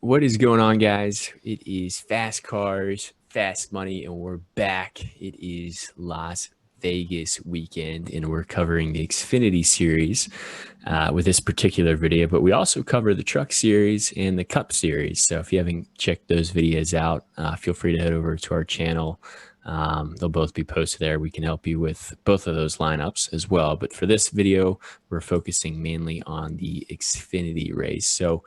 What is going on, guys? It is Fast Cars, Fast Money, and we're back. It is Las Vegas weekend, and we're covering the Xfinity series with this particular video, but we also cover the Truck series and the Cup series. So if you haven't checked those videos out, feel free to head over to our channel. They'll both be posted there. We can help you with both of those lineups as well. But for this video, we're focusing mainly on the Xfinity race. So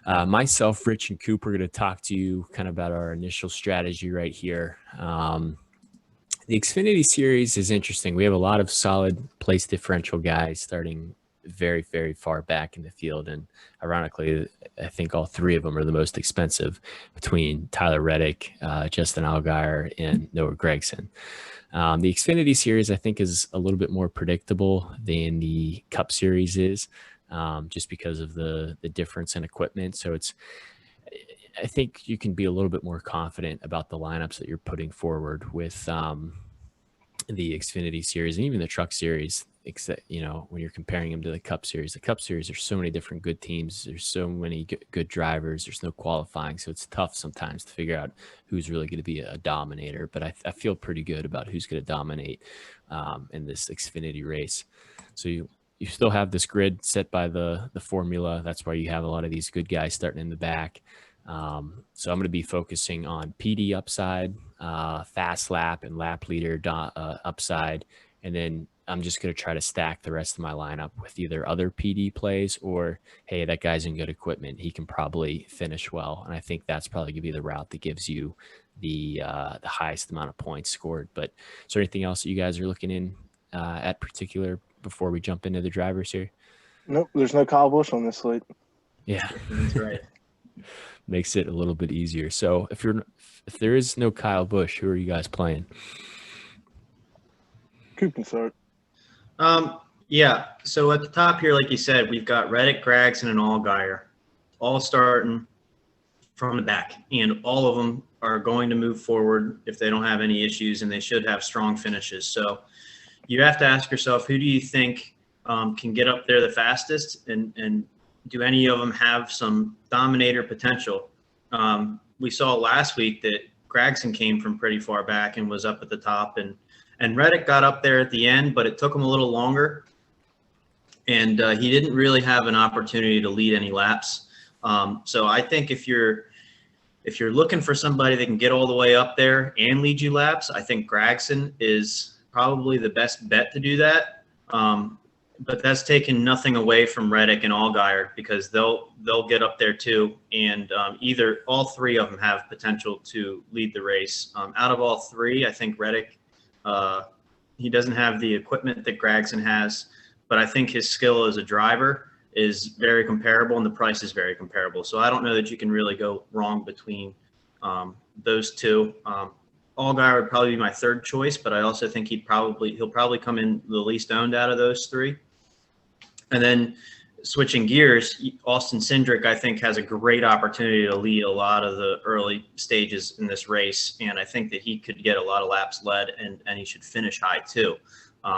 myself, Rich, and Coop are going to talk to you kind of about our initial strategy right here. The Xfinity series is interesting. We have a lot of solid place differential guys starting very, very far back in the field. And ironically, I think all three of them are the most expensive between Tyler Reddick, Justin Allgaier, and Noah Gragson. The Xfinity series, I think, is a little bit more predictable than the Cup series is, just because of the difference in equipment. So I think you can be a little bit more confident about the lineups that you're putting forward with the Xfinity series and even the Truck series. Except, when you're comparing them to the Cup series, there's so many different good teams. There's so many good drivers. There's no qualifying. So it's tough sometimes to figure out who's really going to be a dominator. But I feel pretty good about who's going to dominate in this Xfinity race. So you still have this grid set by the formula. That's why you have a lot of these good guys starting in the back. So I'm going to be focusing on PD upside, fast lap and lap leader upside. And then I'm just going to try to stack the rest of my lineup with either other PD plays or, hey, that guy's in good equipment. He can probably finish well. And I think that's probably going to be the route that gives you the highest amount of points scored. But is there anything else that you guys are looking in at particular before we jump into the drivers here? Nope, there's no Kyle Busch on this slate. Yeah, that's right. Makes it a little bit easier. So if there is no Kyle Busch, who are you guys playing? Coop can start. Yeah. So at the top here, like you said, we've got Reddick, Gragson, and Allgaier, all starting from the back, and all of them are going to move forward if they don't have any issues, and they should have strong finishes. So you have to ask yourself, who do you think can get up there the fastest, and do any of them have some dominator potential? We saw last week that Gragson came from pretty far back and was up at the top, and Reddick got up there at the end, but it took him a little longer, and he didn't really have an opportunity to lead any laps. So I think if you're looking for somebody that can get all the way up there and lead you laps, I think Gragson is probably the best bet to do that. But that's taking nothing away from Reddick and Allgaier, because they'll get up there too, and either all three of them have potential to lead the race. Out of all three, I think Reddick, he doesn't have the equipment that Gragson has, but I think his skill as a driver is very comparable, and the price is very comparable. So I don't know that you can really go wrong between those two. Allgaier would probably be my third choice, but I also think he'll probably come in the least owned out of those three. And then switching gears, Austin Cindric, I think, has a great opportunity to lead a lot of the early stages in this race, and I think that he could get a lot of laps led, and he should finish high too.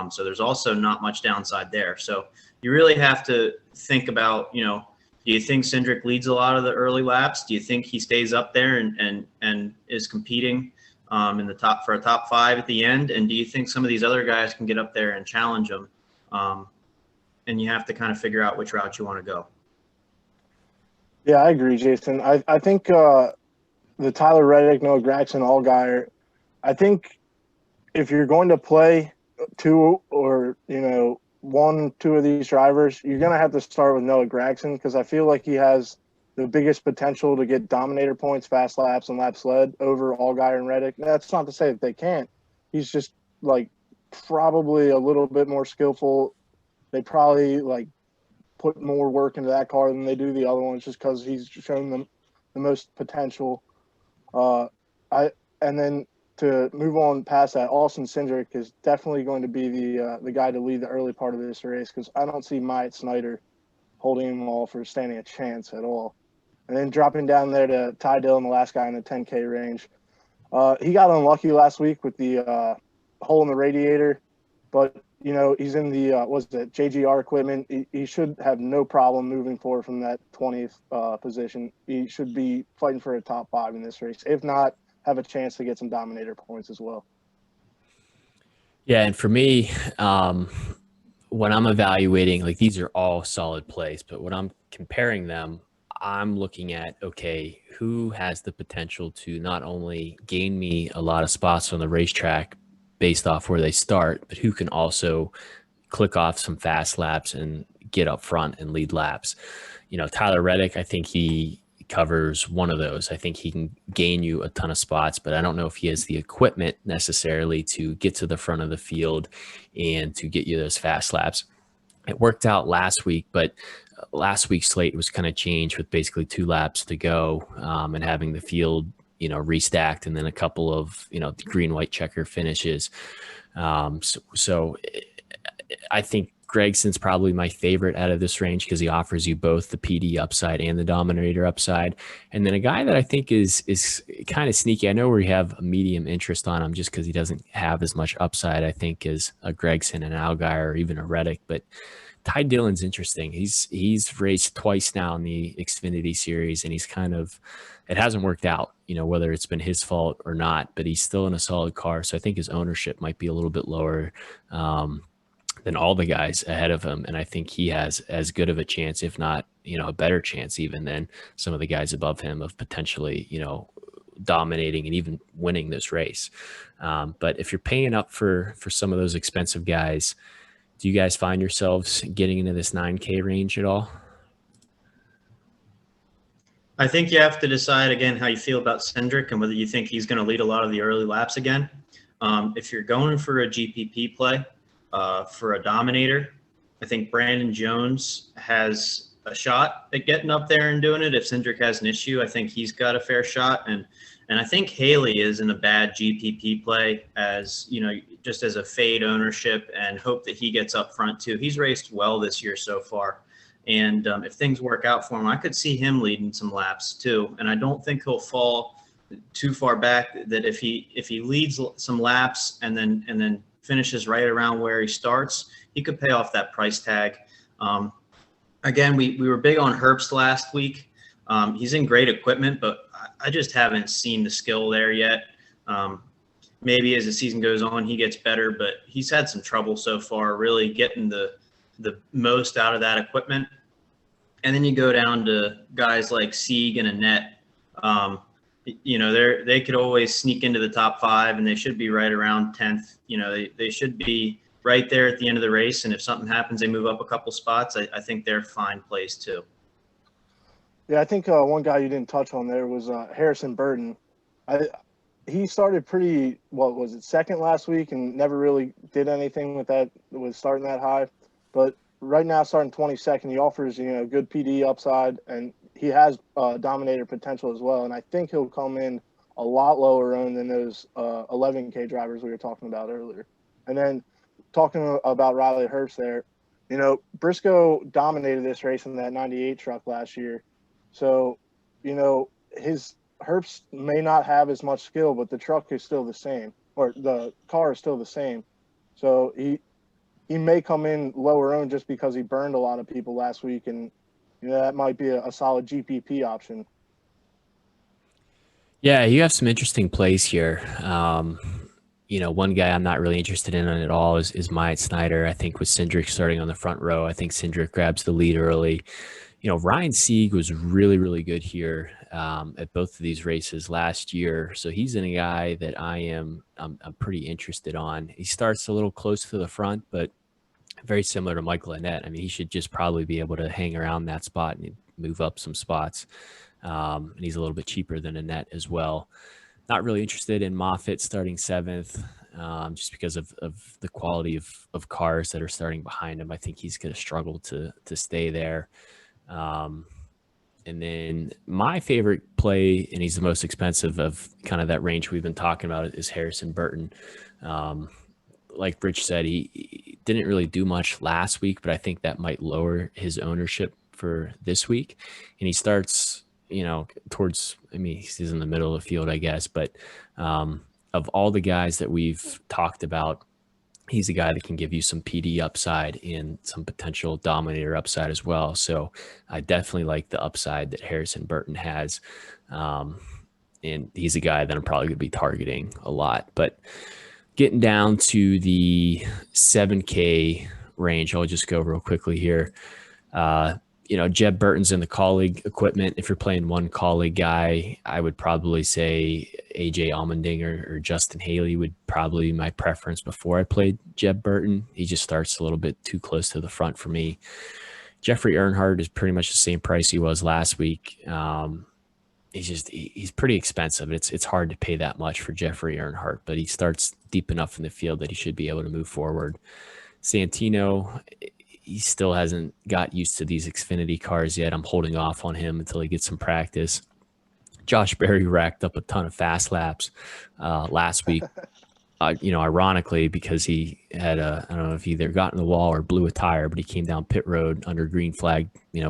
So there's also not much downside there. So you really have to think about, do you think Cindric leads a lot of the early laps? Do you think he stays up there and is competing in the top for a top five at the end? And do you think some of these other guys can get up there and challenge him? And you have to kind of figure out which route you want to go. Yeah, I agree, Jason. I think the Tyler Reddick, Noah Gragson, Allgaier, I think if you're going to play two or, two of these drivers, you're going to have to start with Noah Gragson, because I feel like he has the biggest potential to get dominator points, fast laps, and laps led over Allgaier and Reddick. That's not to say that they can't. He's just, probably a little bit more skillful. They probably put more work into that car than they do the other ones, just because he's shown them the most potential. And then to move on past that, Austin Cindric is definitely going to be the guy to lead the early part of this race, because I don't see Myatt Snyder holding him all for standing a chance at all. And then dropping down there to Ty Dillon, the last guy in the 10K range. He got unlucky last week with the hole in the radiator, but he's in the JGR equipment. He should have no problem moving forward from that 20th position. He should be fighting for a top 5 in this race. If not, have a chance to get some dominator points as well. Yeah, and for me, when I'm evaluating, like these are all solid plays, but when I'm comparing them, I'm looking at, okay, who has the potential to not only gain me a lot of spots on the racetrack based off where they start, but who can also click off some fast laps and get up front and lead laps. Tyler Reddick, I think he covers one of those. I think he can gain you a ton of spots, but I don't know if he has the equipment necessarily to get to the front of the field and to get you those fast laps. It worked out last week, but last week's slate was kind of changed with basically 2 laps to go, and having the field, restacked, and then a couple of, green, white checker finishes. So I think Gregson's probably my favorite out of this range because he offers you both the PD upside and the Dominator upside. And then a guy that I think is kind of sneaky. I know we have a medium interest on him just because he doesn't have as much upside, I think, as a Gregson, an Allgaier, or even a Reddick. But Ty Dillon's interesting. He's raced twice now in the Xfinity series, and it hasn't worked out, whether it's been his fault or not, but he's still in a solid car. So I think his ownership might be a little bit lower than all the guys ahead of him. And I think he has as good of a chance, if not, a better chance even than some of the guys above him of potentially, dominating and even winning this race. But if you're paying up for some of those expensive guys, do you guys find yourselves getting into this 9K range at all? I think you have to decide again how you feel about Cindric and whether you think he's going to lead a lot of the early laps again. If you're going for a GPP play, for a Dominator, I think Brandon Jones has a shot at getting up there and doing it. If Cindric has an issue, I think he's got a fair shot. And I think Haley is in a bad GPP play as, just as a fade ownership, and hope that he gets up front too. He's raced well this year so far. And if things work out for him, I could see him leading some laps too. And I don't think he'll fall too far back, that if he leads some laps and then finishes right around where he starts, he could pay off that price tag. Again, we were big on Herbst last week. He's in great equipment, but I just haven't seen the skill there yet. Maybe as the season goes on, he gets better, but he's had some trouble so far really getting the most out of that equipment. And then you go down to guys like Sieg and Annette. They could always sneak into the top 5, and they should be right around 10th. They should be right there at the end of the race. And if something happens, they move up a couple spots. I think they're fine plays too. Yeah, I think one guy you didn't touch on there was Harrison Burton. He started pretty, second last week, and never really did anything with starting that high. But right now, starting 22nd, he offers, good PD upside, and he has Dominator potential as well. And I think he'll come in a lot lower owned than those 11K drivers we were talking about earlier. And then talking about Riley Herbst there, Briscoe dominated this race in that 98 truck last year. So, his Herbst may not have as much skill, but the truck is still the same, or the car is still the same. So he may come in lower owned just because he burned a lot of people last week, and that might be a solid GPP option. Yeah, you have some interesting plays here. One guy I'm not really interested in at all is Myatt Snyder. I think with Cindric starting on the front row, I think Cindric grabs the lead early. Ryan Sieg was really, really good here at both of these races last year. So he's in a guy that I'm pretty interested on. He starts a little close to the front, but very similar to Michael Annett. I mean, he should just probably be able to hang around that spot and move up some spots. And he's a little bit cheaper than Annett as well. Not really interested in Moffitt starting 7th, just because of the quality of cars that are starting behind him. I think he's going to struggle to stay there. And then my favorite play, and he's the most expensive of kind of that range we've been talking about, is Harrison Burton. Like Rich said, he didn't really do much last week, but I think that might lower his ownership for this week. And he starts, towards, he's in the middle of the field, I guess. But of all the guys that we've talked about he's a guy that can give you some PD upside and some potential dominator upside as well. So I definitely like the upside that Harrison Burton has. And he's a guy that I'm probably going to be targeting a lot. But getting down to the 7K range, I'll just go real quickly here. Jeb Burton's in the colleague equipment. If you're playing one colleague guy, I would probably say AJ Allmendinger or Justin Haley would probably be my preference before I played Jeb Burton. He just starts a little bit too close to the front for me. Jeffrey Earnhardt is pretty much the same price he was last week. He's pretty expensive. It's hard to pay that much for Jeffrey Earnhardt, but he starts deep enough in the field that he should be able to move forward. Santino, he still hasn't got used to these Xfinity cars yet. I'm holding off on him until he gets some practice. Josh Berry racked up a ton of fast laps last week. Ironically, because he had I don't know if he either got in the wall or blew a tire, but he came down pit road under green flag,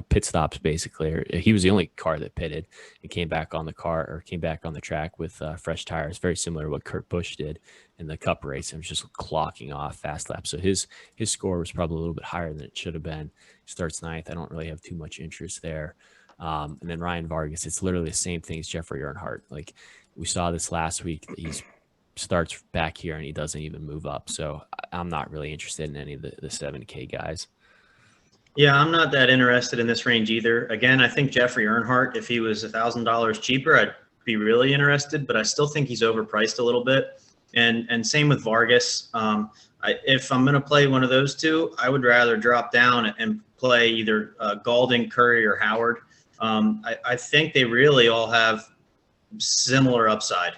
pit stops basically. Or he was the only car that pitted and came back on the track with fresh tires, very similar to what Kurt Busch did in the Cup race. And was just clocking off fast laps. So his score was probably a little bit higher than it should have been. He starts ninth. I don't really have too much interest there. And then Ryan Vargas, it's literally the same thing as Jeffrey Earnhardt. Like we saw this last week, he's starts back here and he doesn't even move up. So I'm not really interested in any of the 7K guys. Yeah, I'm not that interested in this range either. Again, I think Jeffrey Earnhardt, if he was $1,000 cheaper, I'd be really interested, but I still think he's overpriced a little bit. And same with Vargas. If I'm going to play one of those two, I would rather drop down and play either Galding, Curry, or Howard. I think they really all have similar upside.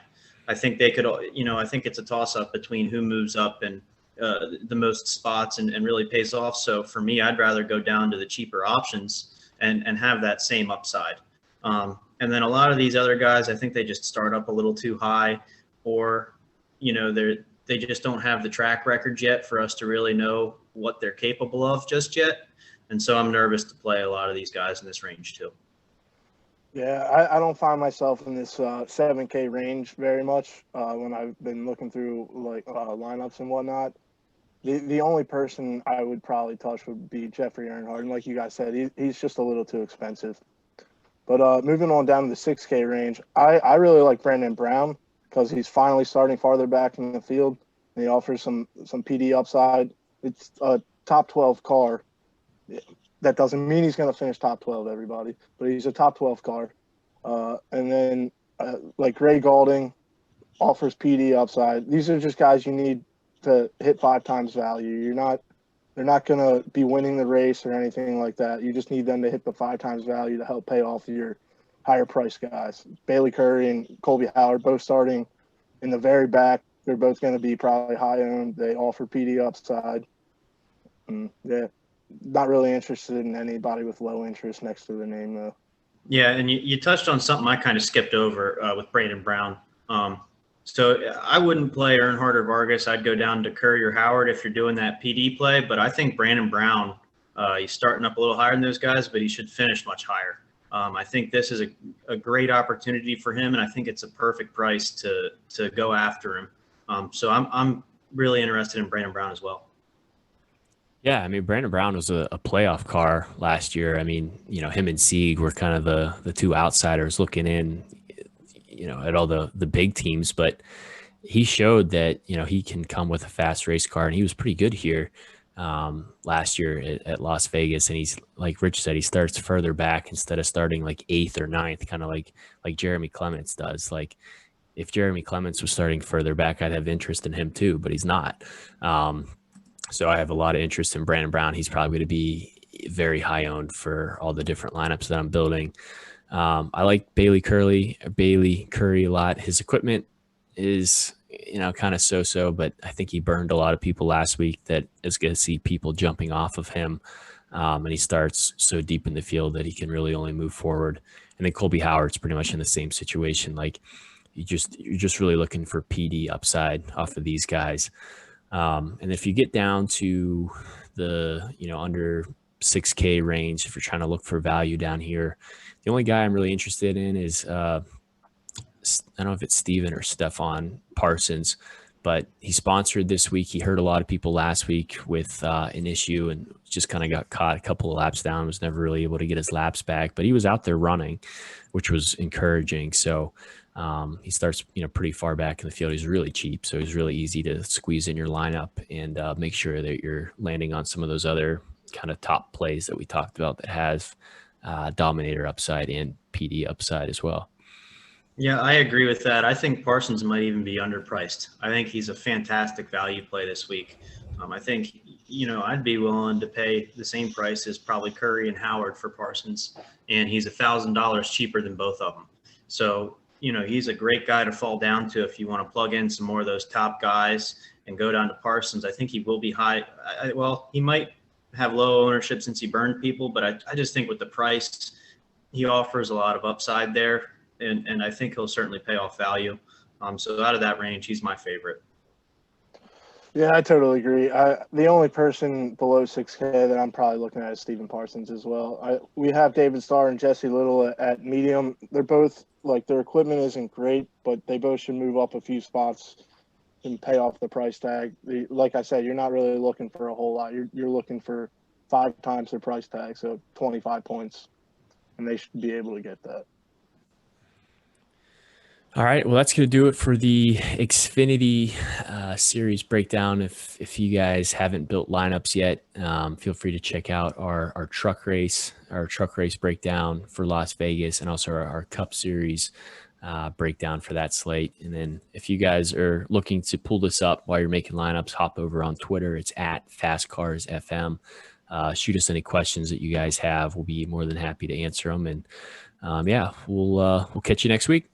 I think they could, I think it's a toss-up between who moves up and the most spots and really pays off. So for me, I'd rather go down to the cheaper options and have that same upside. And then a lot of these other guys, I think they just start up a little too high, or, they just don't have the track record yet for us to really know what they're capable of just yet. And so I'm nervous to play a lot of these guys in this range too. Yeah, I don't find myself in this 7K range very much when I've been looking through lineups and whatnot. The only person I would probably touch would be Jeffrey Earnhardt. And like you guys said, he's just a little too expensive. But moving on down to the 6K range, I really like Brandon Brown because he's finally starting farther back in the field, and he offers some PD upside. It's a top 12 car. That doesn't mean he's going to finish top 12, everybody, but he's a top 12 car. And then like Ray Galding offers PD upside. These are just guys you need to hit 5 times value. They're not going to be winning the race or anything like that. You just need them to hit the 5 times value to help pay off your higher price guys. Bailey Curry and Colby Howard both starting in the very back. They're both going to be probably high owned. They offer PD upside. Yeah. Not really interested in anybody with low interest next to the name, though. Yeah, and you touched on something I kind of skipped over with Brandon Brown. So I wouldn't play Earnhardt or Vargas. I'd go down to Curry or Howard if you're doing that PD play. But I think Brandon Brown, he's starting up a little higher than those guys, but he should finish much higher. I think this is a great opportunity for him, and I think it's a perfect price to go after him. So I'm really interested in Brandon Brown as well. Yeah, I mean, Brandon Brown was a playoff car last year. I mean, him and Sieg were kind of the two outsiders looking in, at all the big teams. But he showed that, he can come with a fast race car, and he was pretty good here last year at Las Vegas. And he's, like Rich said, he starts further back instead of starting like 8th or 9th, kind of like Jeremy Clements does. Like if Jeremy Clements was starting further back, I'd have interest in him too, but he's not. So I have a lot of interest in Brandon Brown. He's probably going to be very high owned for all the different lineups that I'm building. I like Bailey Curry a lot. His equipment is, kind of so-so, but I think he burned a lot of people last week that is going to see people jumping off of him. And he starts so deep in the field that he can really only move forward. And then Colby Howard's pretty much in the same situation. Like you're just really looking for PD upside off of these guys. And if you get down to the, under 6K range, if you're trying to look for value down here, the only guy I'm really interested in is, I don't know if it's Steven or Stefan Parsons, but he's sponsored this week. He hurt a lot of people last week with an issue and just kind of got caught a couple of laps down, was never really able to get his laps back, but he was out there running, which was encouraging. So he starts, pretty far back in the field. He's really cheap, so he's really easy to squeeze in your lineup and make sure that you're landing on some of those other kind of top plays that we talked about that has Dominator upside and PD upside as well. Yeah, I agree with that. I think Parsons might even be underpriced. I think he's a fantastic value play this week. I think, I'd be willing to pay the same price as probably Curry and Howard for Parsons, and he's $1,000 cheaper than both of them. So, he's a great guy to fall down to if you want to plug in some more of those top guys and go down to Parsons. I think he will be high. He might have low ownership since he burned people, but I just think with the price, he offers a lot of upside there. And I think he'll certainly pay off value. So out of that range, he's my favorite. Yeah, I totally agree. The only person below 6K that I'm probably looking at is Stephen Parsons as well. We have David Starr and Jesse Little at medium. They're both, their equipment isn't great, but they both should move up a few spots and pay off the price tag. Like I said, you're not really looking for a whole lot. You're looking for 5 times their price tag, so 25 points, and they should be able to get that. All right, well, that's going to do it for the Xfinity series breakdown. If you guys haven't built lineups yet, feel free to check out our truck race breakdown for Las Vegas, and also our Cup Series breakdown for that slate. And then if you guys are looking to pull this up while you're making lineups, hop over on Twitter. It's at FastCarsFM. Shoot us any questions that you guys have. We'll be more than happy to answer them. And we'll catch you next week.